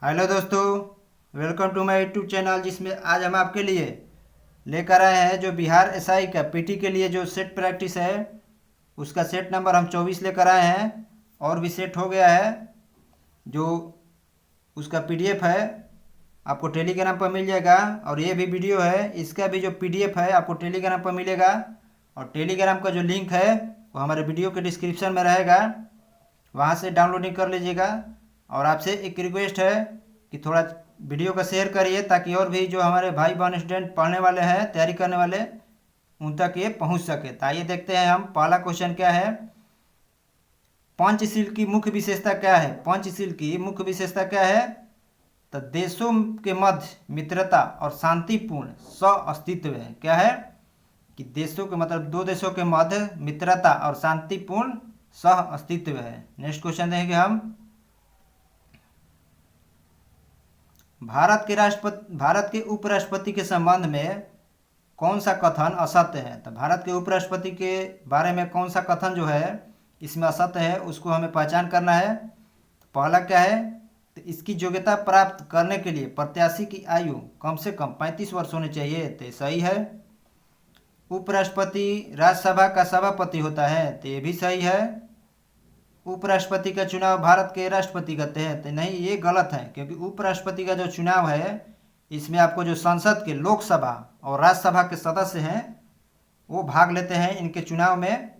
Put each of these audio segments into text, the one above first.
Hello दोस्तों, welcome to my YouTube channel. जिसमें आज हम आपके लिए लेकर आए हैं जो बिहार एसआई का पीटी के लिए जो सेट प्रैक्टिस है उसका सेट नंबर हम 24 लेकर आए हैं। और भी सेट हो गया है जो उसका पीडीएफ है आपको टेलीग्राम पर मिल जाएगा। और ये भी वीडियो है, इसका भी जो पीडीएफ है आपको टेलीग्राम पर मिलेगा। और टेलीग्राम का जो लिंक है वो हमारे वीडियो के डिस्क्रिप्शन में रहेगा, वहाँ से डाउनलोडिंग कर लीजिएगा। और आपसे एक रिक्वेस्ट है कि थोड़ा वीडियो का शेयर करिए ताकि और भी जो हमारे भाई बहन स्टूडेंट पढ़ने वाले हैं, तैयारी करने वाले, उन तक ये पहुंच सके। तो आइए देखते हैं हम पहला क्वेश्चन क्या है। पंचशील की मुख्य विशेषता क्या है? पंचशील की मुख्य विशेषता क्या है? तो देशों के मध्य मित्रता और शांतिपूर्ण सह अस्तित्व है। क्या है कि देशों के मतलब दो देशों के मध्य मित्रता और शांतिपूर्ण सह अस्तित्व है। नेक्स्ट क्वेश्चन देखेंगे हम। भारत के उपराष्ट्रपति के संबंध में कौन सा कथन असत्य है? तो भारत के उपराष्ट्रपति के बारे में कौन सा कथन जो है इसमें असत्य है, उसको हमें पहचान करना है। तो पहला क्या है? तो इसकी योग्यता प्राप्त करने के लिए प्रत्याशी की आयु कम से कम 35 वर्ष होनी चाहिए। तो सही है। उपराष्ट्रपति राज्यसभा का सभापति होता है, तो ये भी सही है। उपराष्ट्रपति का चुनाव भारत के राष्ट्रपति करते हैं, तो नहीं, ये गलत है। क्योंकि उपराष्ट्रपति का जो चुनाव है इसमें आपको जो संसद के लोकसभा और राज्यसभा के सदस्य हैं वो भाग लेते हैं इनके चुनाव में,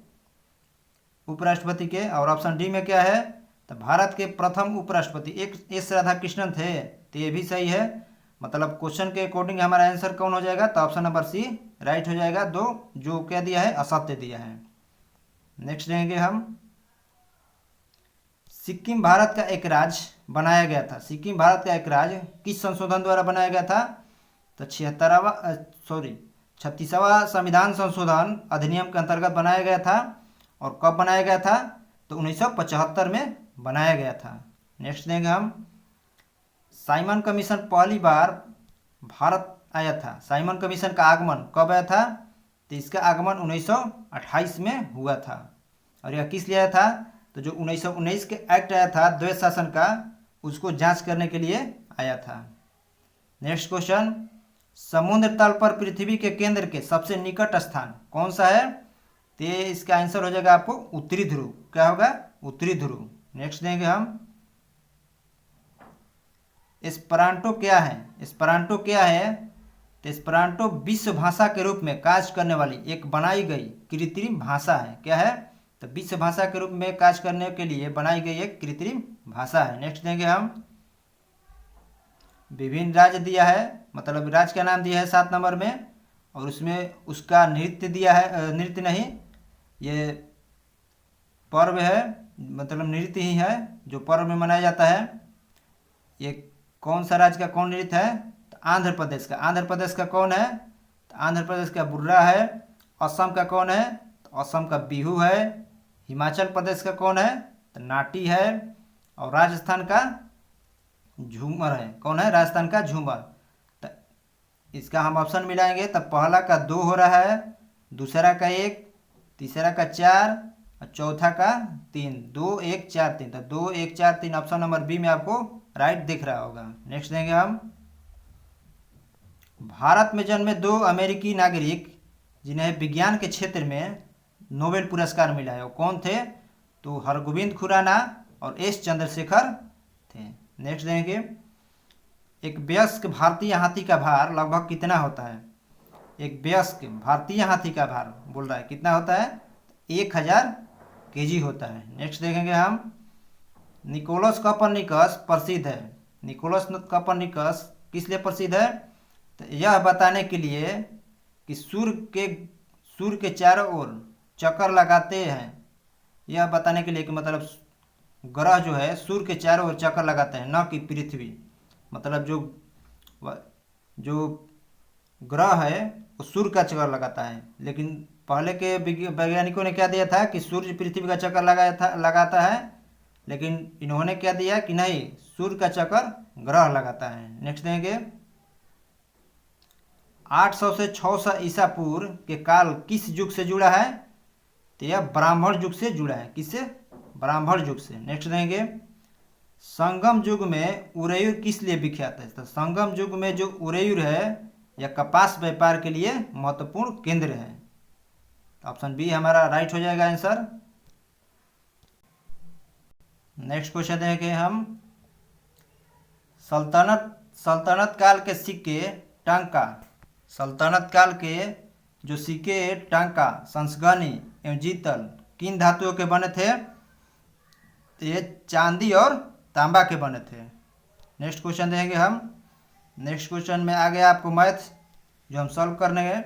उपराष्ट्रपति के। और ऑप्शन डी में क्या है? तो भारत के प्रथम उपराष्ट्रपति एक एस राधाकृष्णन थे, तो ये भी सही है। मतलब क्वेश्चन के अकॉर्डिंग हमारा आंसर कौन हो जाएगा? तो ऑप्शन नंबर सी राइट हो जाएगा। दो जो क्या दिया है असत्य दिया है। नेक्स्ट देंगे हम। सिक्किम भारत का एक राज्य बनाया गया था। सिक्किम भारत का एक राज्य किस संशोधन द्वारा बनाया गया था? तो 36वां संविधान संशोधन अधिनियम के अंतर्गत बनाया गया था। और कब बनाया गया था? तो 1975 में बनाया गया था। नेक्स्ट देंगे हम। साइमन कमीशन पहली बार भारत आया था। साइमन कमीशन का आगमन कब आया था? तो इसका आगमन 1928 में हुआ था। और यह किस लिए आया था? तो जो 1919 के एक्ट आया था द्वैत शासन का, उसको जांच करने के लिए आया था। Next question. समुद्र तल पर पृथ्वी के केंद्र के सबसे निकट स्थान कौन सा है? तो इसका आंसर हो जाएगा आपको उत्तरी ध्रुव। क्या होगा? उत्तरी ध्रुव। नेक्स्ट देंगे हम। एस्परांटो क्या है? एस्परांटो क्या है? तो एस्परांटो विश्व भाषा के रूप में कार्य करने वाली एक बनाई गई कृत्रिम भाषा है। क्या है? तो विश्व भाषा के रूप में कार्य करने के लिए बनाई गई एक कृत्रिम भाषा है। नेक्स्ट देंगे हम। विभिन्न राज्य दिया है, मतलब राज्य का नाम दिया है 7 नंबर में। और उसमें उसका नृत्य दिया है, नृत्य नहीं, ये पर्व है, मतलब नृत्य ही है जो पर्व में मनाया जाता है। ये कौन सा राज्य का कौन नृत्य है? तो आंध्र प्रदेश का। आंध्र प्रदेश का कौन है? तो आंध्र प्रदेश का बुर्रा है। असम का कौन है? तो असम का बिहू है। हिमाचल प्रदेश का कौन है? तो नाटी है। और राजस्थान का झूमर है। कौन है? राजस्थान का झूमर। तो इसका हम ऑप्शन मिलाएंगे तब पहला का 2 हो रहा है, दूसरा का 1, तीसरा का 4 और चौथा का 3। 2 1 4 3। तो 2 1 4 3 ऑप्शन नंबर बी में आपको राइट दिख रहा होगा। नेक्स्ट देंगे हम। भारत में जन्मे 2 अमेरिकी नागरिक जिन्हें विज्ञान के क्षेत्र में नोबेल पुरस्कार मिला है वो कौन थे? तो हरगोविंद खुराना और एस चंद्रशेखर थे। नेक्स्ट देंगे। एक वयस्क भारतीय हाथी का भार लगभग कितना होता है? एक वयस्क भारतीय हाथी का भार बोल रहा है कितना होता है? 1000 केजी होता है। नेक्स्ट देखेंगे हम। निकोलस कॉपरनिकस प्रसिद्ध है। निकोलस कॉपरनिकस किस लिए प्रसिद्ध है? तो यह बताने के लिए कि सूर्य के चारों ओर चक्कर लगाते हैं। यह बताने के लिए कि मतलब ग्रह जो है सूर्य के चारों ओर चक्कर लगाते हैं, न कि पृथ्वी। मतलब जो ग्रह है वो सूर्य का चक्कर लगाता है। लेकिन पहले के वैज्ञानिकों ने क्या दिया था कि सूर्य पृथ्वी का चक्कर लगाता है। लेकिन इन्होंने क्या दिया कि नहीं, सूर्य का चक्कर ग्रह लगाता है। नेक्स्ट देंगे। 800 से 600 ईसा पूर्व के काल किस युग से जुड़ा है? तो यह ब्राह्मण युग से जुड़ा है। किससे? ब्राह्मण युग से। नेक्स्ट देंगे। संगम युग में उरेयूर किस लिए विख्यात है? तो संगम युग में जो उरेयूर है यह कपास व्यापार के लिए महत्वपूर्ण केंद्र है। ऑप्शन बी हमारा राइट हो जाएगा आंसर। नेक्स्ट क्वेश्चन देखेंगे हम, सल्तनत काल के सिक्के टांका, सल्तनत काल के जो सिक्के टांका, संसगनी एवं जीतल किन धातुओं के बने थे? तो ये चांदी और तांबा के बने थे। नेक्स्ट क्वेश्चन देखेंगे हम। नेक्स्ट क्वेश्चन में आ गया आपको मैथ जो हम सॉल्व करने गए।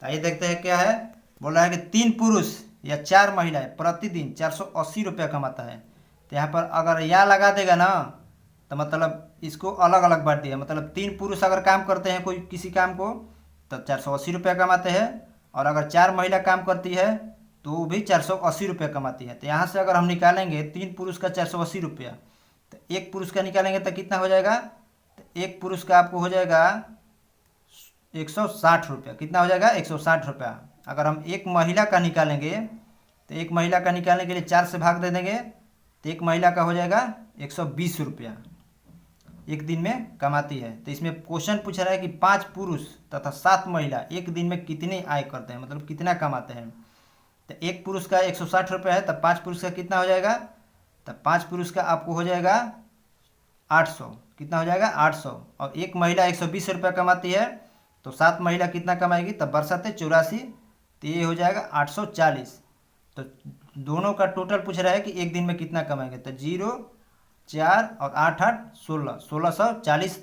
आइए देखते हैं क्या है। बोला है कि 3 पुरुष या 4 महिलाएं प्रतिदिन 480 रुपया कमाता है। तो यहाँ पर अगर या लगा देगा ना तो मतलब इसको अलग अलग बांट दिया, मतलब 3 पुरुष अगर काम करते हैं कोई किसी काम को तो 480 रुपया कमाते हैं, और अगर 4 महिला काम करती है तो वो भी 480 रुपया कमाती है। तो यहाँ से अगर हम निकालेंगे 3 पुरुष का 480 रुपया, तो एक पुरुष का निकालेंगे तो कितना हो जाएगा? तो एक पुरुष का आपको हो जाएगा 160 रुपया। कितना हो जाएगा? 160 रुपया। अगर हम एक महिला का निकालेंगे तो एक महिला का निकालने के लिए 4 से भाग दे देंगे तो एक महिला का हो जाएगा 120 रुपया एक दिन में कमाती है। तो इसमें क्वेश्चन पूछ रहा है कि 5 पुरुष तथा 7 महिला एक दिन में कितनी आय करते हैं, मतलब कितना कमाते हैं। तो एक पुरुष का 160 रुपया है, तब 5 पुरुष का कितना हो जाएगा? तब 5 पुरुष का आपको हो जाएगा 800। कितना हो जाएगा? 800। और एक महिला 120 रुपया कमाती है, तो 7 महिला कितना कमाएगी? तब बरसाते 84, तो ये हो जाएगा 840। तो दोनों का टोटल पूछ रहा है कि एक दिन में कितना कमाएंगे। तो 0, 4 और 8, 8, 16, 1640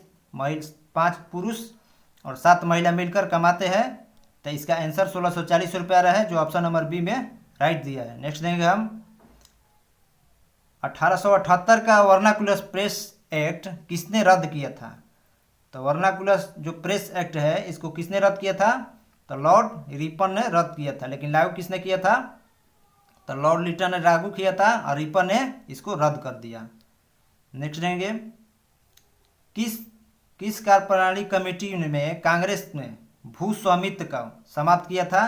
5 पुरुष और 7 महिला मिलकर कमाते हैं। तो इसका आंसर 1640 रुपया रहा है, जो ऑप्शन नंबर बी में राइट दिया है। नेक्स्ट देंगे हम, 1878 का वर्नाकुलर प्रेस एक्ट किसने रद्द किया था? तो वर्नाकुलर जो प्रेस एक्ट है इसको किसने रद्द किया था? तो लॉर्ड रिपन ने रद्द किया था। लेकिन लागू किसने किया था? तो लॉर्ड लिटन ने लागू किया था और रिपन ने इसको रद्द कर दिया। नेक्स्ट देंगे, किस कार्यप्रणाली कमेटी में कांग्रेस ने भू स्वामित्व का समाप्त किया था?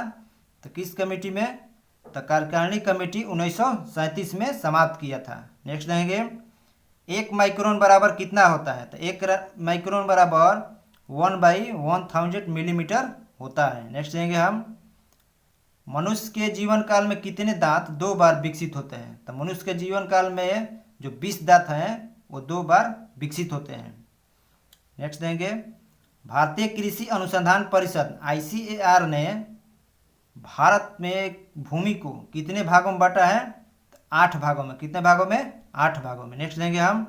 तो किस कमेटी में? तो कार्यकारिणी कमेटी 1937 में समाप्त किया था। नेक्स्ट देंगे, 1 माइक्रोन बराबर कितना होता है? तो 1 माइक्रोन बराबर 1/1000 मिलीमीटर होता है। नेक्स्ट देंगे हम, मनुष्य के जीवन काल में कितने दांत 2 बार विकसित होते हैं? तो मनुष्य के जीवन काल में जो 20 दांत हैं वो 2 बार विकसित होते हैं। नेक्स्ट देंगे, भारतीय कृषि अनुसंधान परिषद ICAR ने भारत में भूमि को कितने भागों में बांटा है? 8 भागों में। कितने भागों में? 8 भागों में। नेक्स्ट देंगे हम,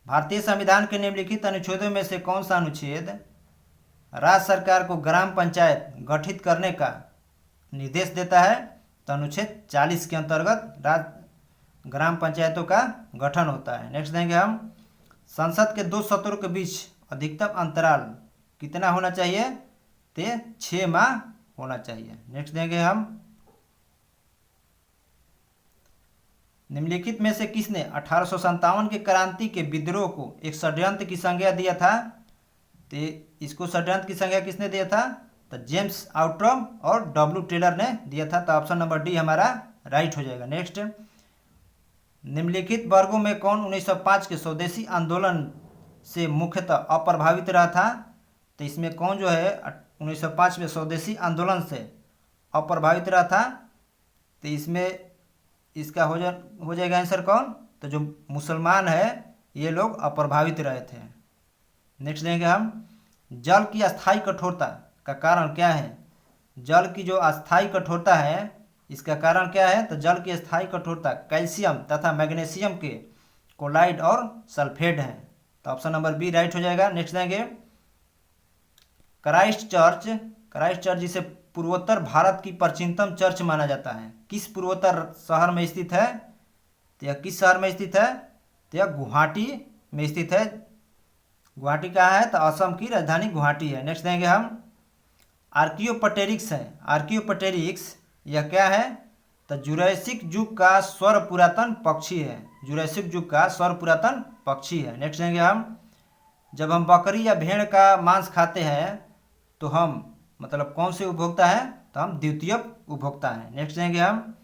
भारतीय संविधान के निम्नलिखित अनुच्छेदों में से कौन सा अनुच्छेद राज्य सरकार को ग्राम पंचायत गठित करने का निर्देश देता है? तो अनुच्छेद 40 के अंतर्गत ग्राम पंचायतों का गठन होता है। नेक्स्ट देंगे हम, संसद के 2 सत्रों के बीच अधिकतम अंतराल कितना होना चाहिए? तो 6 माह होना चाहिए। नेक्स्ट देंगे हम, निम्नलिखित में से किसने 1857 के क्रांति के विद्रोह को एक षड्यंत्र की संज्ञा दिया था? तो इसको षड्यंत्र की संज्ञा किसने दिया था? तो जेम्स आउट्रम और W टेलर ने दिया था। तो ऑप्शन नंबर डी हमारा राइट हो जाएगा। नेक्स्ट, निम्नलिखित वर्गों में कौन 1905 के स्वदेशी आंदोलन से मुख्यतः अप्रभावित रहा था? तो इसमें कौन जो है 1905 में स्वदेशी आंदोलन से अप्रभावित रहा था? तो इसमें इसका हो जाएगा आंसर कौन? तो जो मुसलमान है ये लोग अप्रभावित रहे थे। नेक्स्ट देंगे हम, जल की अस्थायी कठोरता का कारण क्या है? जल की जो अस्थायी कठोरता है इसका कारण क्या है? तो जल की अस्थायी कठोरता कैल्शियम तथा मैग्नीशियम के क्लोराइड और सल्फेट है। तो ऑप्शन नंबर बी राइट हो जाएगा। नेक्स्ट देंगे, क्राइस्ट चर्च जिसे पूर्वोत्तर भारत की प्राचीनतम चर्च माना जाता है, किस पूर्वोत्तर शहर में स्थित है? तो यह किस शहर में स्थित है? तो यह गुवाहाटी में स्थित है। गुवाहाटी कहाँ है? तो असम की राजधानी गुवाहाटी है। नेक्स्ट देंगे हम, आर्कियोपटेरिक्स है। आर्कियोपटेरिक्स यह क्या है? तो जुरैसिक युग का स्वर पुरातन पक्षी है। जुरैसिक युग का स्वर पुरातन पक्षी है। नेक्स्ट देंगे हम, जब हम बकरी या भेड़ का मांस खाते हैं तो हम मतलब कौन से उपभोक्ता है? तो हम द्वितीय उपभोक्ता हैं। नेक्स्ट देंगे हम,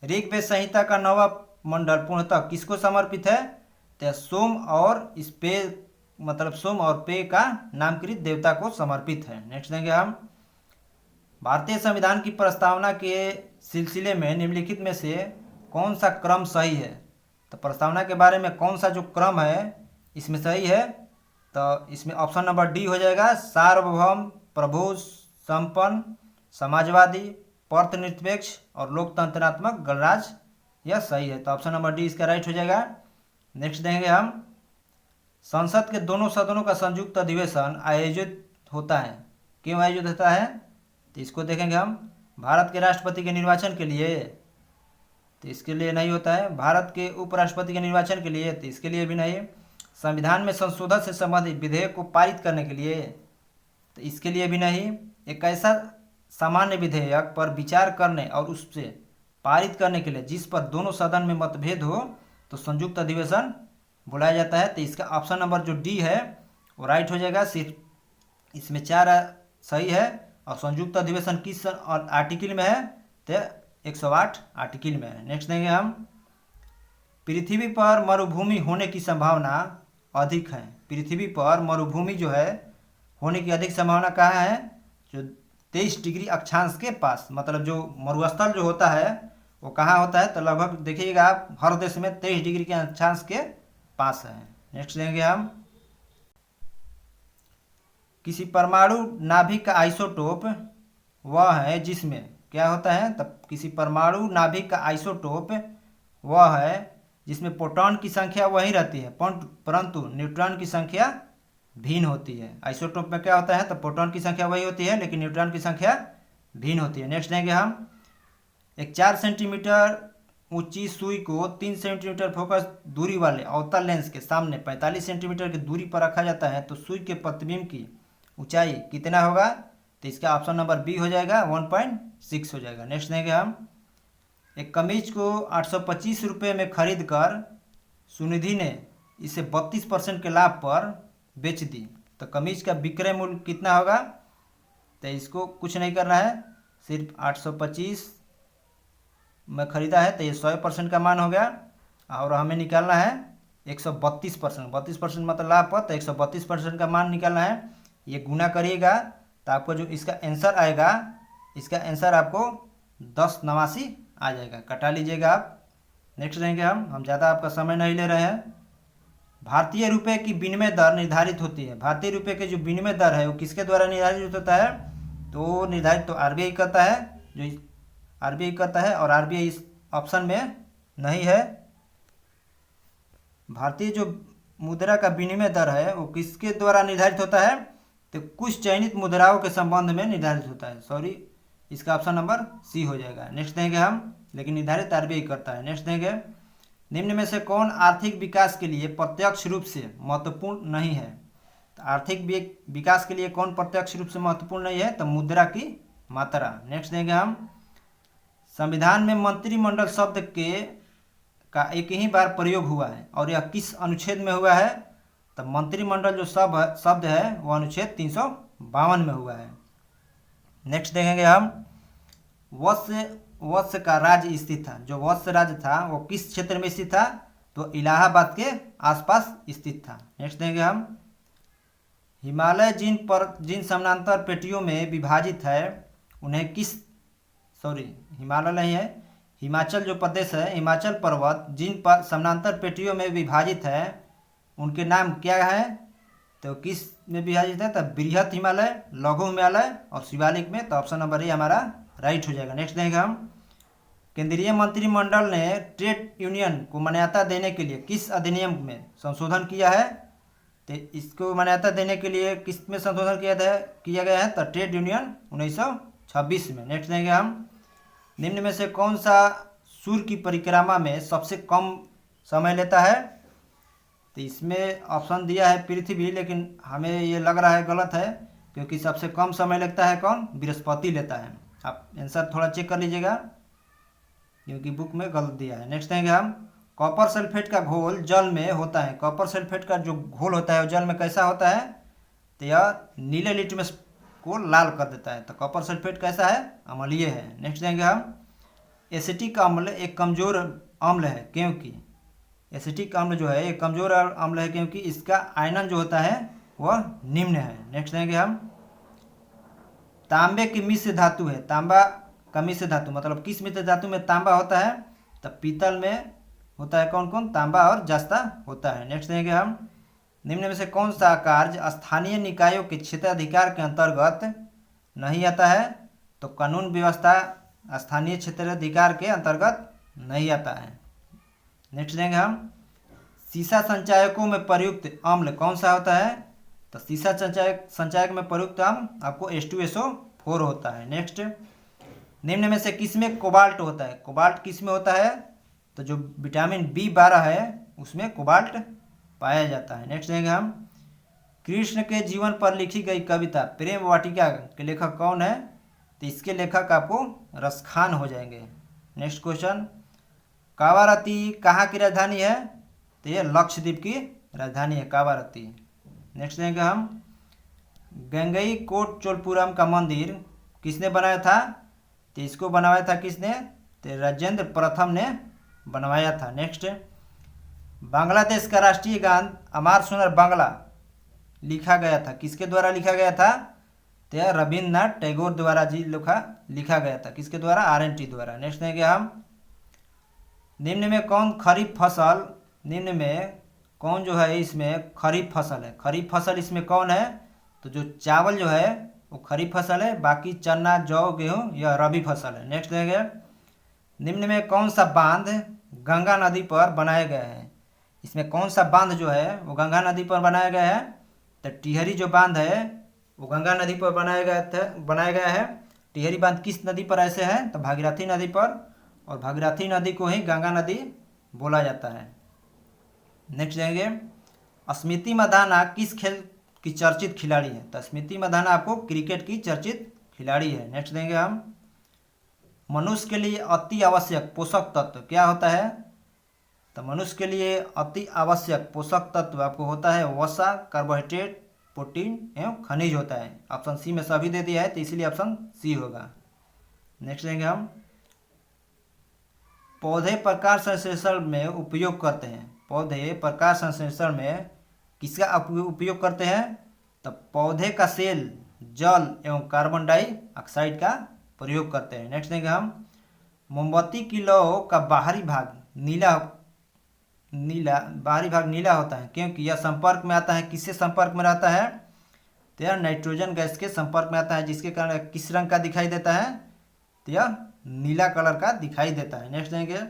ऋग्वेद संहिता का 9वां मंडल पूर्णतः किसको समर्पित है? तो सोम और इस पे मतलब सोम और पे का नामकृत देवता को समर्पित है। नेक्स्ट देंगे हम, भारतीय संविधान की प्रस्तावना के सिलसिले में निम्नलिखित में से कौन सा क्रम सही है। तो प्रस्तावना के बारे में कौन सा जो क्रम है इसमें सही है, तो इसमें ऑप्शन नंबर डी हो जाएगा, सार्वभौम, प्रभु संपन्न, समाजवादी, परनिरपेक्ष और लोकतंत्रात्मक गणराज्य, यह सही है। तो ऑप्शन नंबर डी इसका राइट हो जाएगा। नेक्स्ट देंगे हम, संसद के दोनों सदनों का संयुक्त अधिवेशन आयोजित होता है, क्यों आयोजित होता है, तो इसको देखेंगे हम, भारत के राष्ट्रपति के निर्वाचन के लिए, तो इसके लिए नहीं होता है। भारत के उपराष्ट्रपति के निर्वाचन के लिए, तो इसके लिए भी नहीं। संविधान में संशोधन से संबंधित विधेयक को पारित करने के लिए, तो इसके लिए भी नहीं। एक ऐसा सामान्य विधेयक पर विचार करने और उससे पारित करने के लिए जिस पर दोनों सदन में मतभेद हो तो संयुक्त अधिवेशन बुलाया जाता है। तो इसका ऑप्शन नंबर जो डी है वो राइट हो जाएगा। सिर्फ इसमें 4 सही है और संयुक्त अधिवेशन किस आर्टिकल में है, तो 108 आर्टिकल में है। नेक्स्ट देंगे हम, पृथ्वी पर मरुभूमि होने की संभावना अधिक है। पृथ्वी पर मरुभूमि जो है होने की अधिक संभावना कहाँ है, जो 23 डिग्री अक्षांश के पास, मतलब जो मरुस्थल जो होता है वो कहाँ होता है, तो लगभग देखिएगा आप हर देश में 23 डिग्री के अक्षांश के पास है। नेक्स्ट देंगे हम, किसी परमाणु नाभिक का आइसोटोप वह है जिसमें क्या होता है, तब किसी परमाणु नाभिक का आइसोटोप वह है जिसमें प्रोटॉन की संख्या वही रहती है परंतु न्यूट्रॉन की संख्या भिन्न होती है। आइसोटोप में क्या होता है, तो प्रोटॉन की संख्या वही होती है लेकिन न्यूट्रॉन की संख्या भिन्न होती है। नेक्स्ट देंगे हम, एक 4 सेंटीमीटर ऊंची सुई को 3 सेंटीमीटर फोकस दूरी वाले अवतल लेंस के सामने 45 सेंटीमीटर की दूरी पर रखा जाता है तो सुई के प्रतिबिंब की ऊंचाई कितना होगा, तो इसका ऑप्शन नंबर बी हो जाएगा, 1.6 हो जाएगा। नेक्स्ट देंगे हम, एक कमीज को 825 रुपये में खरीद कर सुनिधि ने इसे 32% के लाभ पर बेच दी, तो कमीज का विक्रय मूल्य कितना होगा, तो इसको कुछ नहीं करना है, सिर्फ 825 में खरीदा है तो ये 100% का मान हो गया और हमें निकालना है 132%। 32% मतलब लाभ पर, तो 132% का मान निकालना है। ये गुना करिएगा तो आपको जो इसका आंसर आएगा, इसका आंसर आपको 1089 आ जाएगा, कटा लीजिएगा आप। नेक्स्ट देंगे हम ज़्यादा आपका समय नहीं ले रहे हैं। भारतीय रुपये की विनिमय दर निर्धारित होती है। भारतीय रुपये के जो विनिमय दर है वो किसके द्वारा निर्धारित होता है, तो निर्धारित तो आरबीआई करता है, जो आरबीआई करता है और आरबीआई इस ऑप्शन में नहीं है। भारतीय जो मुद्रा का विनिमय दर है वो किसके द्वारा निर्धारित होता है, तो कुछ चयनित मुद्राओं के संबंध में निर्धारित होता है। सॉरी, इसका ऑप्शन नंबर सी हो जाएगा। नेक्स्ट देंगे हम, लेकिन निर्धारित आरबीआई करता है। नेक्स्ट देंगे, निम्न में से कौन आर्थिक विकास के लिए प्रत्यक्ष रूप से महत्वपूर्ण नहीं है, तो आर्थिक विकास के लिए कौन प्रत्यक्ष रूप से महत्वपूर्ण नहीं है, तो मुद्रा की मात्रा। नेक्स्ट देंगे हम, संविधान में मंत्रिमंडल शब्द का एक ही बार प्रयोग हुआ है और यह किस अनुच्छेद में हुआ है, तो मंत्रिमंडल जो शब्द है वो अनुच्छेद 352 में हुआ है। नेक्स्ट देखेंगे हम, वत्स का राज्य स्थित था। जो वत्स राज्य था वो किस क्षेत्र में स्थित था, तो इलाहाबाद के आसपास स्थित था। नेक्स्ट देखेंगे हम, हिमालय जिन समानांतर पेटियों में विभाजित है उन्हें हिमालय नहीं है, हिमाचल जो प्रदेश है, हिमाचल पर्वत जिन समानांतर पेटियों में विभाजित है उनके नाम क्या है, तो किस में विभाजित है, तो बृहत हिमालय, लघु हिमालय और शिवालिक में। तो ऑप्शन नंबर ए हमारा राइट हो जाएगा। नेक्स्ट देखेंगे हम, केंद्रीय मंत्रिमंडल ने ट्रेड यूनियन को मान्यता देने के लिए किस अधिनियम में संशोधन किया है, तो इसको मान्यता देने के लिए किस में संशोधन किया गया है, तो ट्रेड यूनियन 1926 में। नेक्स्ट देखेंगे हम, निम्न में से कौन सा सूर्य की परिक्रमा में सबसे कम समय लेता है, तो इसमें ऑप्शन दिया है पृथ्वी, लेकिन हमें ये लग रहा है गलत है क्योंकि सबसे कम समय लगता है कौन, बृहस्पति लेता है। आप आंसर थोड़ा चेक कर लीजिएगा क्योंकि बुक में गलत दिया है। नेक्स्ट देंगे हम, कॉपर सल्फेट का घोल जल में होता है। कॉपर सल्फेट का जो घोल होता है वो जल में कैसा होता है, तो यह नीले लिटमस को लाल कर देता है। तो कॉपर सल्फेट कैसा है, अम्लीय है। नेक्स्ट देंगे हम, एसिटिक अम्ल एक कमजोर अम्ल है क्योंकि, एसिटिक अम्ल जो है ये कमजोर अम्ल है क्योंकि इसका आयनन जो होता है वह निम्न है। नेक्स्ट देंगे हम, तांबे की मिश्र धातु है, तांबा का मिश्र धातु मतलब किस मिश्र धातु में तांबा होता है, तब पीतल में होता है कौन कौन, तांबा और जस्ता होता है। नेक्स्ट देंगे हम, निम्न में से कौन सा कार्य स्थानीय निकायों के क्षेत्राधिकार के अंतर्गत नहीं आता है, तो कानून व्यवस्था स्थानीय क्षेत्राधिकार के अंतर्गत नहीं आता है। नेक्स्ट देंगे हम, सीसा संचायकों में प्रयुक्त अम्ल कौन सा होता है, तो सीसा संचायक में प्रयुक्त अम्ल आपको H2SO4 होता है। नेक्स्ट, निम्न में से किस में कोबाल्ट होता है, कोबाल्ट किस में होता है, तो जो विटामिन B12 है उसमें कोबाल्ट पाया जाता है। नेक्स्ट देंगे हम, कृष्ण के जीवन पर लिखी गई कविता प्रेम वाटिका के लेखक कौन है, तो इसके लेखक आपको रसखान हो जाएंगे। नेक्स्ट क्वेश्चन, कावारती कहाँ की राजधानी है, तो ये लक्षद्वीप की राजधानी है कावारती। नेक्स्ट देंगे हम, गंगई कोट चोलपुरम का मंदिर किसने बनाया था, तो इसको बनवाया था किसने, तो राजेंद्र प्रथम ने बनवाया था। नेक्स्ट, बांग्लादेश का राष्ट्रीय गान अमार सुनर बांग्ला लिखा गया था, किसके द्वारा लिखा गया था, तो रविन्द्रनाथ टैगोर द्वारा जी लिखा गया था, किसके द्वारा, RNT द्वारा। नेक्स्ट देंगे हम, निम्न में कौन खरीफ फसल, निम्न में कौन जो है इसमें खरीफ फसल है, खरीफ फसल इसमें कौन है, तो जो चावल जो है वो खरीफ फसल है, बाकी चना जौ गेहूँ यह रबी फसल है। नेक्स्ट देंगे, निम्न में कौन सा बांध गंगा नदी पर बनाया गया है, इसमें कौन सा बांध जो है वो गंगा नदी पर बनाया गया है, तो टिहरी जो बांध है वो गंगा नदी पर बनाया गया है। टिहरी बांध किस नदी पर ऐसे है, तो भागीरथी नदी पर, और भागीरथी नदी को ही गंगा नदी बोला जाता है। नेक्स्ट जाएंगे, स्मृति मंधाना किस खेल की चर्चित खिलाड़ी है, तो स्मृति मंधाना आपको क्रिकेट की चर्चित खिलाड़ी है। नेक्स्ट देंगे हम, मनुष्य के लिए अति आवश्यक पोषक तत्व क्या होता है, तो मनुष्य के लिए अति आवश्यक पोषक तत्व आपको होता है वसा, कार्बोहाइड्रेट, प्रोटीन एवं खनिज होता है। ऑप्शन सी में सभी दे दिया है तो इसीलिए ऑप्शन सी होगा। नेक्स्ट देंगे हम, पौधे प्रकाश संश्लेषण में उपयोग करते हैं, पौधे प्रकाश संश्लेषण में किसका उपयोग करते हैं, तो पौधे का सेल जल एवं कार्बन डाइऑक्साइड का प्रयोग करते हैं। नेक्स्ट देंगे हम, मोमबत्ती की लौ का बाहरी भाग नीला होता है क्योंकि यह संपर्क में आता है, किससे संपर्क में रहता है, तो यह नाइट्रोजन गैस के संपर्क में आता है, जिसके कारण किस रंग का दिखाई देता है, तो यह नीला कलर का दिखाई देता है। नेक्स्ट देंगे,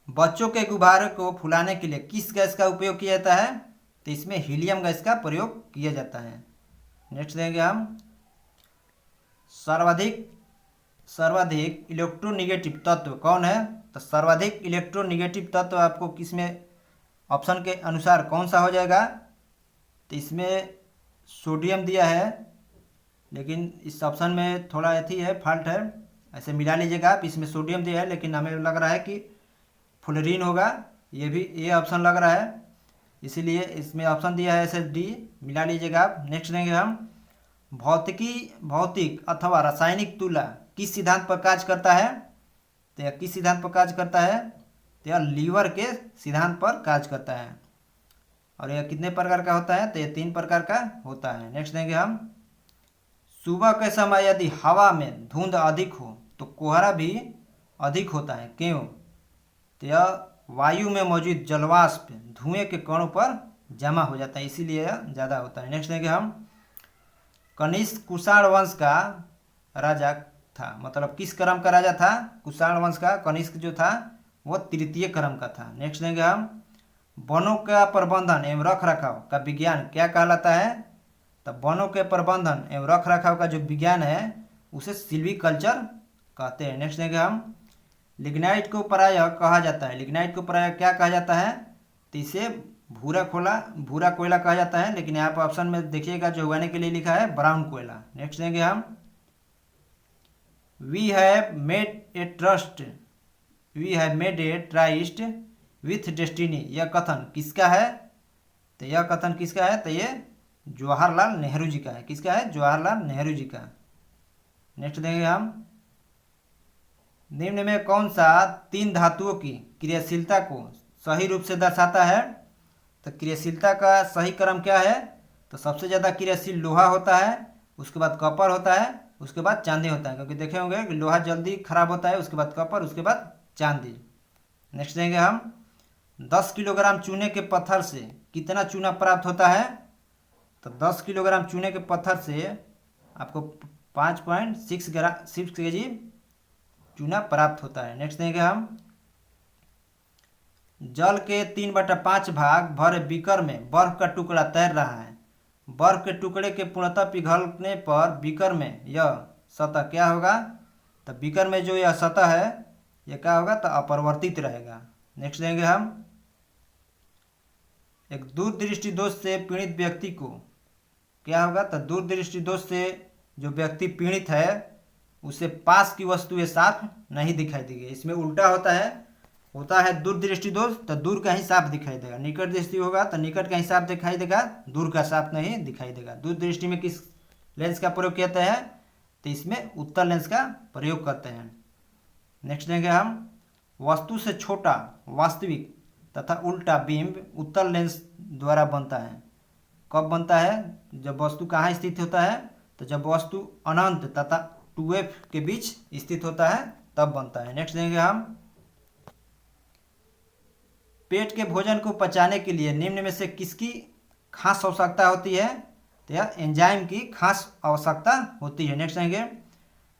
बच्चों के गुब्बारे को फुलाने के लिए किस गैस का उपयोग किया जाता है, तो इसमें हीलियम गैस का प्रयोग किया जाता है। नेक्स्ट देंगे हम, सर्वाधिक इलेक्ट्रोनेगेटिव तत्व कौन है, तो सर्वाधिक इलेक्ट्रोनेगेटिव तत्व आपको किसमें ऑप्शन के अनुसार कौन सा हो जाएगा, तो इसमें सोडियम दिया है, लेकिन इस ऑप्शन में थोड़ा अथी है, फॉल्ट है, ऐसे मिला लीजिएगा आप, इसमें सोडियम दिया है लेकिन हमें लग रहा है कि फ्लोरीन होगा, ये ऑप्शन लग रहा है, इसीलिए इसमें ऑप्शन दिया है SSD, मिला लीजिएगा आप। नेक्स्ट देंगे हम, भौतिक अथवा रासायनिक तुला किस सिद्धांत पर कार्य करता है, तो यह किस सिद्धांत पर कार्य करता है, तो यह लीवर के सिद्धांत पर कार्य करता है, और यह कितने प्रकार का होता है, तो यह 3 प्रकार का होता है। नेक्स्ट देंगे हम, सुबह के समय यदि हवा में धुंध अधिक हो तो कोहरा भी अधिक होता है, क्यों, तो यह वायु में मौजूद जलवाष्प धुएं के कणों पर जमा हो जाता है, इसीलिए यह ज़्यादा होता है। नेक्स्ट देंगे हम, कनिष्क कुषाण वंश का राजा था, मतलब किस क्रम का राजा था, कुषाण वंश का कनिष्क जो था वो तृतीय क्रम का था। नेक्स्ट देंगे हम, वनों का प्रबंधन एवं रख रखाव का विज्ञान क्या कहलाता है, तो वनों के प्रबंधन एवं रख रखाव का जो विज्ञान है उसे सिल्वीकल्चर कहते हैं। नेक्स्ट देंगे हम, लिग्नाइट को प्रायः कहा जाता है, लिग्नाइट को प्रायः क्या कहा जाता है, तो इसे भूरा कोयला कहा जाता है, लेकिन यहाँ पर ऑप्शन में देखिएगा जो उगाने के लिए लिखा है ब्राउन कोयला। नेक्स्ट देंगे हम, we have made a tryst with destiny, यह कथन किसका है, तो यह कथन किसका है, तो ये जवाहरलाल नेहरू जी का है, किसका है, जवाहरलाल नेहरू जी का। नेक्स्ट देंगे हम, निम्न में कौन सा 3 धातुओं की क्रियाशीलता को सही रूप से दर्शाता है। तो क्रियाशीलता का सही क्रम क्या है? तो सबसे ज़्यादा क्रियाशील लोहा होता है, उसके बाद कॉपर होता है, उसके बाद चांदी होता है। क्योंकि देखे होंगे कि लोहा जल्दी खराब होता है, उसके बाद कॉपर, उसके बाद चांदी। नेक्स्ट देंगे हम 10 किलोग्राम चूने के पत्थर से कितना चूना प्राप्त होता है? तो 10 किलोग्राम चूने के पत्थर से आपको 5.6 kg चूना प्राप्त होता है। नेक्स्ट देंगे हम जल के 3/5 भाग भरे बीकर में बर्फ का टुकड़ा तैर रहा है। बर्फ के टुकड़े के पूर्णतः पिघलने पर बीकर में यह सतह क्या होगा? तो बीकर में जो यह सतह है यह क्या होगा? तो अपरिवर्तित रहेगा। नेक्स्ट देंगे हम एक दूरदृष्टि दोष से पीड़ित व्यक्ति को क्या होगा? तो दूरदृष्टि दोष से जो व्यक्ति पीड़ित है उसे पास की वस्तुएं साफ नहीं दिखाई देगी। इसमें उल्टा होता है दूरदृष्टि दोष, तो दूर का ही साफ दिखाई देगा। निकट दृष्टि होगा तो निकट का ही साफ दिखाई देगा, दूर का साफ नहीं दिखाई देगा। दूरदृष्टि में किस लेंस का प्रयोग करते हैं? तो इसमें उत्तल लेंस का प्रयोग करते हैं। नेक्स्ट देंगे हम वस्तु से छोटा वास्तविक तथा उल्टा बिंब उत्तल लेंस द्वारा बनता है। कब बनता है? जब वस्तु कहाँ स्थित होता है? तो जब वस्तु अनंत तथा 2f के बीच स्थित होता है तब बनता है। नेक्स्ट देंगे हम पेट के भोजन को पचाने के लिए निम्न में से किसकी खास आवश्यकता होती है? तो यह एंजाइम की खास आवश्यकता होती है। नेक्स्ट देंगे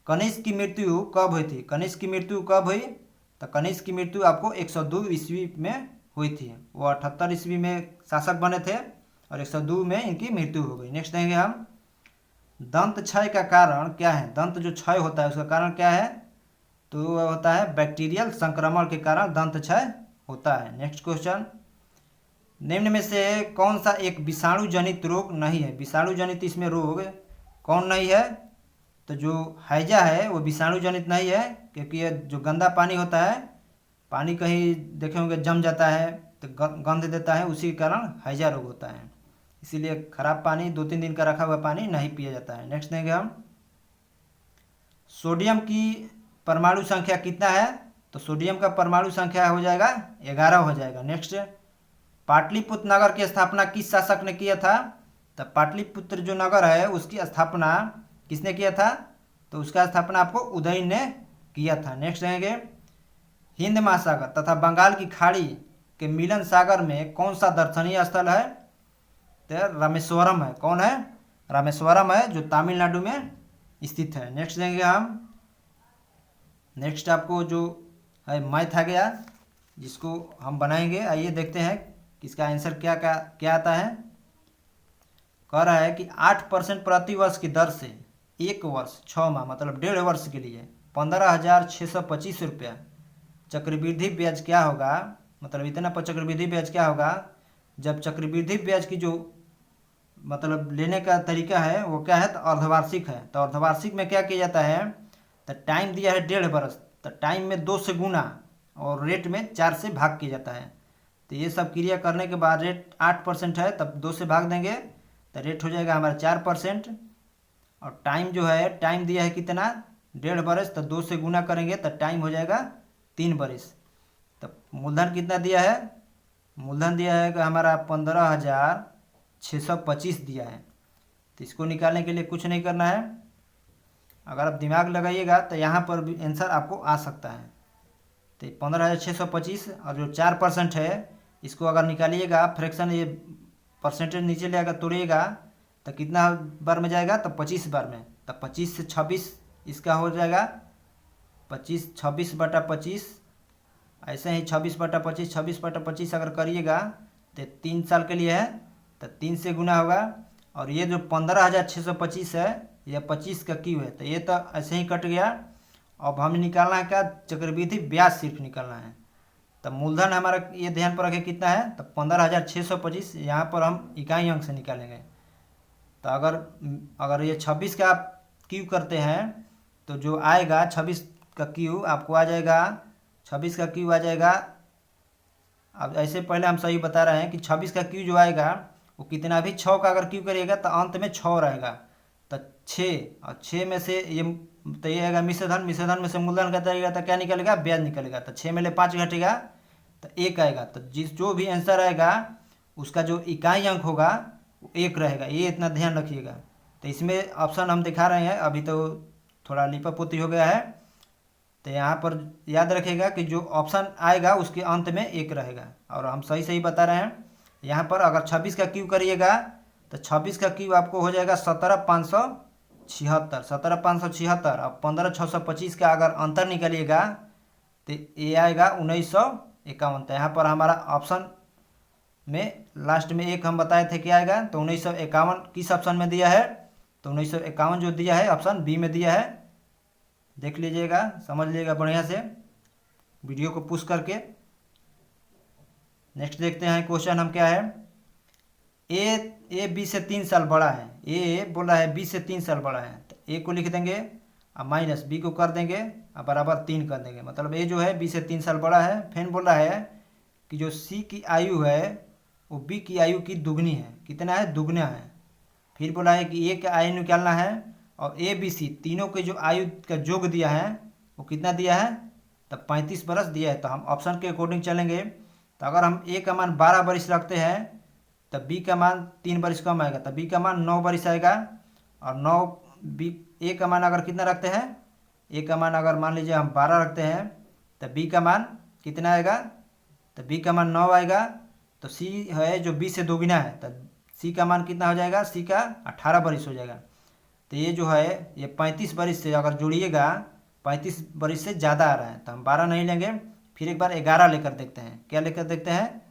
कनिष्क की मृत्यु कब हुई थी? कनिष्क की मृत्यु कब हुई? तो कनिष्क की मृत्यु आपको 102 ईस्वी में हुई थी। वो 78 ईस्वी में शासक बने थे और 102 में इनकी मृत्यु हो गई। नेक्स्ट देंगे हम दंत क्षय का कारण क्या है? दंत जो क्षय होता है उसका कारण क्या है? तो वह होता है बैक्टीरियल संक्रमण के कारण दंत क्षय होता है। नेक्स्ट क्वेश्चन निम्न में से कौन सा एक विषाणु जनित रोग नहीं है? विषाणु जनित इसमें रोग कौन नहीं है? तो जो हैजा है वो विषाणु जनित नहीं है, क्योंकि ये जो गंदा पानी होता है, पानी कहीं देखे होंगे जम जाता है तो गंध देता है, उसी के कारण हैजा रोग होता है। इसीलिए खराब पानी 2-3 दिन का रखा हुआ पानी नहीं पिया जाता है। नेक्स्ट देंगे हम सोडियम की परमाणु संख्या कितना है? तो सोडियम का परमाणु संख्या हो जाएगा 11 हो जाएगा। नेक्स्ट पाटलिपुत्र नगर की स्थापना किस शासक ने किया था? तो पाटलिपुत्र जो नगर है उसकी स्थापना किसने किया था? तो उसका स्थापना आपको उदयन ने किया था। नेक्स्ट रहेंगे हिंद महासागर तथा बंगाल की खाड़ी के मिलन सागर में कौन सा दर्शनीय स्थल है? तो रामेश्वरम है। कौन है? रामेश्वरम है, जो तमिलनाडु में स्थित है। नेक्स्ट देंगे हम नेक्स्ट आपको जो है मैथ आ गया जिसको हम बनाएंगे। आइए देखते हैं कि इसका आंसर क्या आता है। कह रहा है कि 8% प्रति वर्ष की दर से 1 वर्ष 6 माह मतलब 1.5 वर्ष के लिए 15,625 रुपया चक्रवृद्धि ब्याज क्या होगा? मतलब इतना पर चक्रवृद्धि ब्याज क्या होगा? जब चक्रवृद्धि ब्याज की जो मतलब लेने का तरीका है वो क्या है? तो अर्धवार्षिक है। तो अर्धवार्षिक में क्या किया जाता है? तो टाइम दिया है 1.5 वर्ष, तो टाइम में 2 से गुना और रेट में 4 से भाग किया जाता है। तो ये सब क्रिया करने के बाद रेट 8% है, तब 2 से भाग देंगे तो रेट हो जाएगा हमारा 4%। और टाइम जो है टाइम दिया है कितना? 1.5 वर्ष, तो 2 से गुना करेंगे तो टाइम हो जाएगा 3 वर्ष। तो मूलधन कितना दिया है? मूलधन दिया है कि हमारा 15,625 दिया है। तो इसको निकालने के लिए कुछ नहीं करना है, अगर आप दिमाग लगाइएगा तो यहाँ पर भी आंसर आपको आ सकता है। तो 15,625 और जो 4% है इसको अगर निकालिएगा फ्रैक्शन, ये परसेंटेज नीचे ले आकर तोड़िएगा तो कितना बार में जाएगा? तो 25 बार में। तो 25 से 26 इसका हो जाएगा 26/25। ऐसे ही 26/25 26/25 अगर करिएगा तो 3 साल के लिए है तो 3 से गुना होगा। और ये जो 15,625 है यह 25 का क्यू है, तो ये तो ऐसे ही कट गया। अब हमें निकालना है क्या? चक्रवृद्धि ब्याज सिर्फ निकालना है। तो मूलधन हमारा ये ध्यान पर रखें कितना है? तो 15,625 यहाँ पर हम इकाई अंक से निकालेंगे। तो अगर ये 26 का आप क्यू करते हैं तो जो आएगा 26 का क्यू आपको आ जाएगा, 26 का क्यू आ जाएगा। अब ऐसे पहले हम सही बता रहे हैं कि 26 का क्यू जो आएगा वो कितना भी 6 का अगर क्यू करिएगा तो अंत में 6 रहेगा। तो 6 और 6 में से ये आएगा मिश्रधन, मिश्रधन में से मूलधन का तरीका तो क्या निकलेगा? ब्याज निकलेगा। तो 6 में ले 5 घटेगा तो 1 आएगा। तो जो भी आंसर आएगा उसका जो इकाई अंक होगा वो 1 रहेगा, ये इतना ध्यान रखिएगा। तो इसमें ऑप्शन हम दिखा रहे हैं, अभी तो थोड़ा लिपापोती हो गया है। तो यहाँ पर याद रखिएगा कि जो ऑप्शन आएगा उसके अंत में 1 रहेगा, और हम सही सही बता रहे हैं। यहाँ पर अगर 26 का क्यूब करिएगा तो 26 का क्यूब आपको हो जाएगा 17,576, 17,576। अब 15,625 का अगर अंतर निकालिएगा तो ये आएगा 1951। तो यहाँ पर हमारा ऑप्शन में लास्ट में 1 हम बताए थे क्या आएगा, तो 1951 किस ऑप्शन में दिया है, तो 1951 जो दिया है ऑप्शन बी में दिया है। देख लीजिएगा, समझ लीजिएगा बढ़िया से वीडियो को पुश करके। नेक्स्ट देखते हैं क्वेश्चन हम क्या है। ए बी से 3 साल बड़ा है, ए बोला है बी से 3 साल बड़ा है, तो ए को लिख देंगे और माइनस बी को कर देंगे और बराबर 3 कर देंगे। मतलब ए जो है बी से 3 साल बड़ा है। फिर बोला है कि जो सी की आयु है वो बी की आयु की दुगनी है, कितना है, दुगना है। फिर बोला है कि ए का आयु निकालना है और ए बी सी तीनों के जो आयु का योग दिया है वो कितना दिया है, तो 35 बरस दिया है। तो हम ऑप्शन के अकॉर्डिंग चलेंगे। तो अगर हम ए का मान 12 बरस रखते हैं तो बी का मान 3 बरस कम आएगा, तो बी का मान 9 बरस आएगा। और 9 बी ए का मान अगर कितना रखते हैं, ए का मान अगर मान लीजिए हम 12 रखते हैं तो बी का मान कितना आएगा, तो बी का मान 9 आएगा। तो सी है जो बी से दोगुना है, तो सी का मान कितना हो जाएगा, सी का 18 बरस हो जाएगा। तो ये जो है ये 35 बरस से अगर जोड़िएगा 35 बरस से ज़्यादा आ रहा है, तो हम 12 नहीं लेंगे। फिर एक बार 11 लेकर देखते हैं, क्या लेकर देखते हैं,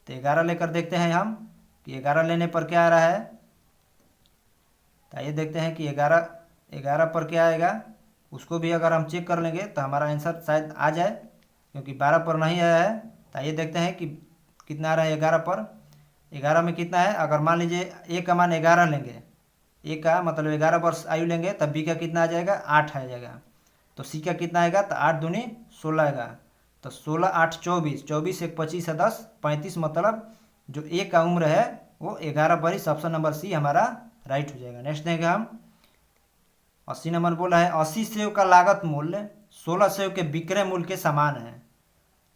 तो 11 लेकर देखते हैं हम कि 11 लेने पर क्या आ रहा है। तो आइए देखते हैं कि 11 पर क्या आएगा, उसको भी अगर हम चेक कर लेंगे तो हमारा आंसर शायद आ जाए, क्योंकि 12 पर नहीं आया है। तो आइए देखते हैं कि कितना आ रहा है 11 पर। 11 में कितना है, अगर मान लीजिए ए का मान 11 लेंगे, ए का मतलब 11 वर्ष आयु लेंगे, तब बी का कितना आ जाएगा, 8 आ जाएगा। तो सी का कितना आएगा, तो 8 दूनी 16 आएगा। तो 16 8 24, 24 1 25 है 10, 35। मतलब जो ए का उम्र है वो 11 बरस। ऑप्शन नंबर सी हमारा राइट हो जाएगा। नेक्स्ट देंगे हम 80 नंबर बोला है 80 सेव का लागत मूल्य 16 सेव के विक्रय मूल्य के समान है।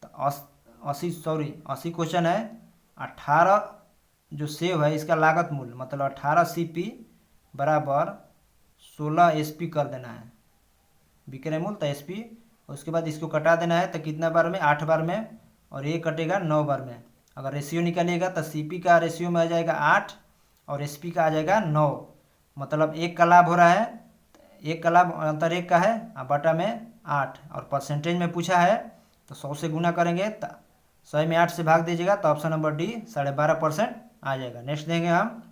तो 80 क्वेश्चन है 18 जो सेव है इसका लागत मूल्य मतलब 18 CP बराबर 16 SP कर देना है, विक्रय मूल्य तो SP। उसके बाद इसको कटा देना है, तो कितना बार में, 8 बार में, और ये कटेगा 9 बार में। अगर रेशियो निकालिएगा तो CP का रेशियो में आ जाएगा 8 और SP का आ जाएगा 9। मतलब 1 का लाभ हो रहा है, 1 का लाभ अंतर 1 का है और बटा में 8। और परसेंटेज में पूछा है तो 100 से गुना करेंगे तो 100 में 8 से भाग दीजिएगा, तो ऑप्शन नंबर डी 12.5% आ जाएगा। नेक्स्ट देंगे हम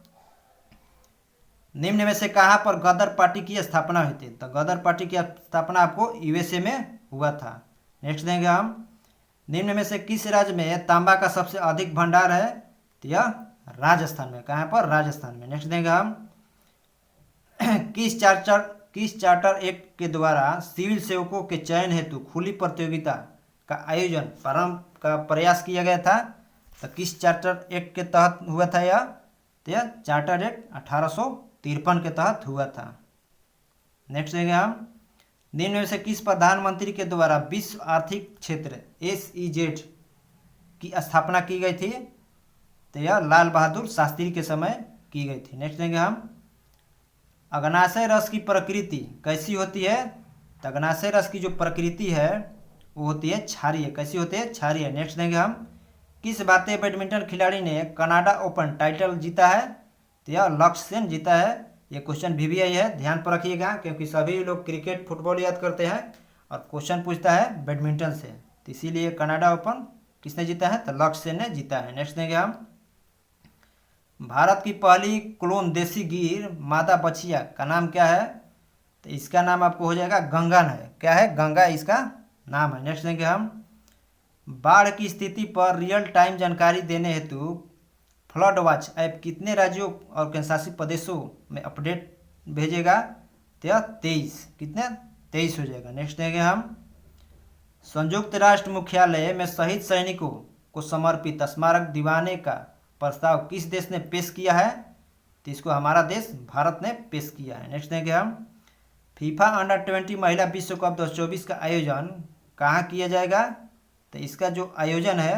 निम्न में से कहाँ पर गदर पार्टी की स्थापना हुई थी। तो गदर पार्टी की स्थापना आपको USA में हुआ था। नेक्स्ट देंगे हम निम्न में से किस राज्य में तांबा का सबसे अधिक भंडार है, तो यह राजस्थान में। कहाँ पर, राजस्थान में। नेक्स्ट देंगे हम किस चार्टर एक्ट के द्वारा सिविल सेवकों के चयन हेतु खुली प्रतियोगिता का आयोजन प्रारंभ का प्रयास किया गया था। तो किस चार्टर एक्ट के तहत हुआ था यह, तो यह चार्टर एक्ट 1853 के तहत हुआ था। नेक्स्ट देंगे हम निम्न में से किस प्रधानमंत्री के द्वारा विश्व आर्थिक क्षेत्र SEZ की स्थापना की गई थी, तो यह लाल बहादुर शास्त्री के समय की गई थी। नेक्स्ट देंगे हम अग्नाशय रस की प्रकृति कैसी होती है। तो अग्नाशय रस की जो प्रकृति है वो होती है क्षारीय। कैसी होती है, क्षारीय। नेक्स्ट देंगे हम किस भारतीय बैडमिंटन खिलाड़ी ने कनाडा ओपन टाइटल जीता है, तो यह लक्ष्य सेन जीता है। ये क्वेश्चन VVI है, ध्यान पर रखिएगा, क्योंकि सभी लोग क्रिकेट फुटबॉल याद करते हैं और क्वेश्चन पूछता है बैडमिंटन से, तो इसीलिए कनाडा ओपन किसने जीता है, तो लक्ष्य सेन ने जीता है। नेक्स्ट देंगे हम भारत की पहली क्लोन देसी गिर मादा बछिया का नाम क्या है, तो इसका नाम आपको हो जाएगा गंगन है। क्या है, गंगा इसका नाम है। नेक्स्ट देंगे हम बाढ़ की स्थिति पर रियल टाइम जानकारी देने हेतु फ्लड वॉच ऐप कितने राज्यों और केंद्रशासित प्रदेशों में अपडेट भेजेगा, तो यह 23, कितने 23 हो जाएगा। नेक्स्ट देंगे हम संयुक्त राष्ट्र मुख्यालय में शहीद सैनिकों को समर्पित स्मारक दीवाने का प्रस्ताव किस देश ने पेश किया है, तो इसको हमारा देश भारत ने पेश किया है। नेक्स्ट देंगे हम फीफा अंडर 20 महिला विश्व कप 2024 का आयोजन कहाँ किया जाएगा, तो इसका जो आयोजन है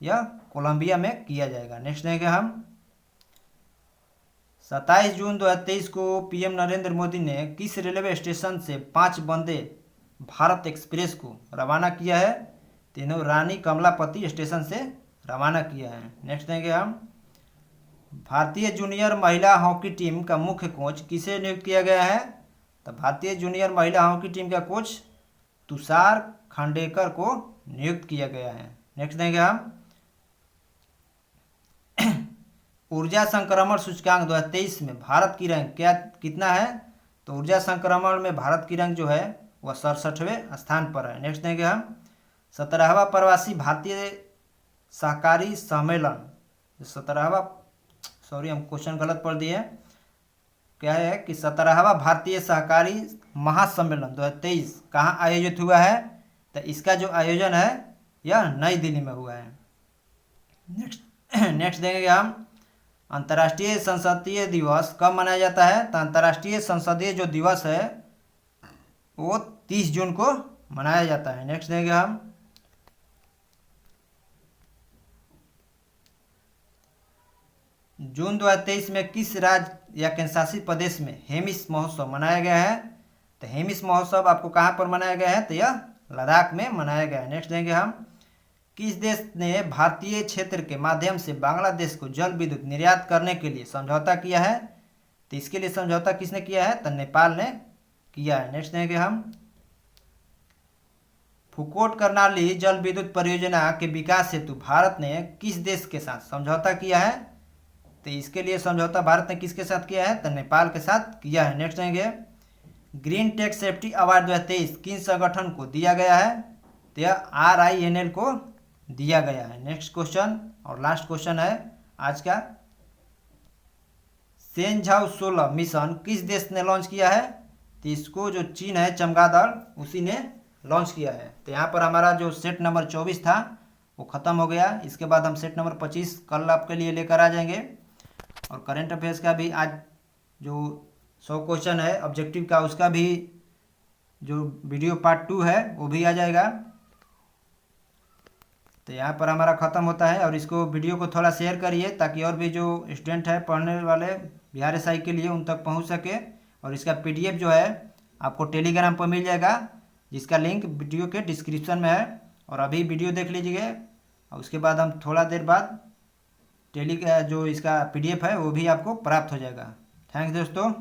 यह कोलंबिया में किया जाएगा। नेक्स्ट देखेंगे हम 27 जून 2023 को पीएम नरेंद्र मोदी ने किस रेलवे स्टेशन से 5 वंदे भारत एक्सप्रेस को रवाना किया है? तीनों रानी कमलापति स्टेशन से रवाना किया है। नेक्स्ट देखेंगे हम भारतीय जूनियर महिला हॉकी टीम का मुख्य कोच किसे नियुक्त किया गया है? तो भारतीय जूनियर महिला हॉकी टीम का कोच तुषार खांडेकर को नियुक्त किया गया है। नेक्स्ट देखेंगे हम ऊर्जा संक्रमण सूचकांक 2023 में भारत की रैंक कितना है? तो ऊर्जा संक्रमण में भारत की रैंक जो है वह 67वें स्थान पर है। नेक्स्ट देखेंगे हम 17वां प्रवासी भारतीय सहकारी सम्मेलन 17वां हम क्वेश्चन गलत पढ़ दिए। क्या है कि 17वां भारतीय सहकारी महासम्मेलन 2023 कहाँ आयोजित हुआ है? तो इसका जो आयोजन है यह नई दिल्ली में हुआ है। नेक्स्ट देखेंगे हम अंतर्राष्ट्रीय संसदीय दिवस कब मनाया जाता है? तो अंतर्राष्ट्रीय संसदीय जो दिवस है वो 30 जून को मनाया जाता है। नेक्स्ट देखेंगे हम जून 2023 में किस राज्य या केंद्रशासित प्रदेश में हेमिस महोत्सव मनाया गया है? तो हेमिस महोत्सव आपको कहाँ पर मनाया गया है? तो यह लद्दाख में मनाया गया है। नेक्स्ट देखेंगे हम किस देश ने भारतीय क्षेत्र के माध्यम से बांग्लादेश को जल विद्युत निर्यात करने के लिए समझौता किया है? तो इसके लिए समझौता किसने किया है? तो नेपाल ने किया है। नेक्स्ट देखेंगे हम फूकोट करनाली जल विद्युत परियोजना के विकास हेतु भारत ने किस देश के साथ समझौता किया है? तो इसके लिए समझौता भारत ने किसके साथ किया है? तो नेपाल के साथ किया है। नेक्स्ट देखेंगे ग्रीन टेक सेफ्टी अवार्ड 2023 किन संगठन को दिया गया है? तो यह RINL को दिया गया है। नेक्स्ट क्वेश्चन और लास्ट क्वेश्चन है आज का सेंझाऊ 16 मिशन किस देश ने लॉन्च किया है? तो इसको जो चीन है चमगादड़ उसी ने लॉन्च किया है। तो यहाँ पर हमारा जो सेट नंबर 24 था वो ख़त्म हो गया। इसके बाद हम सेट नंबर 25 कल आपके लिए लेकर आ जाएंगे। और करंट अफेयर्स का भी आज जो 100 क्वेश्चन है ऑब्जेक्टिव का उसका भी जो वीडियो पार्ट 2 है वो भी आ जाएगा। तो यहाँ पर हमारा ख़त्म होता है। और इसको वीडियो को थोड़ा शेयर करिए ताकि और भी जो स्टूडेंट है पढ़ने वाले बिहार SI के लिए उन तक पहुँच सके। और इसका PDF जो है आपको टेलीग्राम पर मिल जाएगा जिसका लिंक वीडियो के डिस्क्रिप्शन में है। और अभी वीडियो देख लीजिए और उसके बाद हम थोड़ा देर बाद जो इसका PDF है वो भी आपको प्राप्त हो जाएगा। थैंक्स दोस्तों।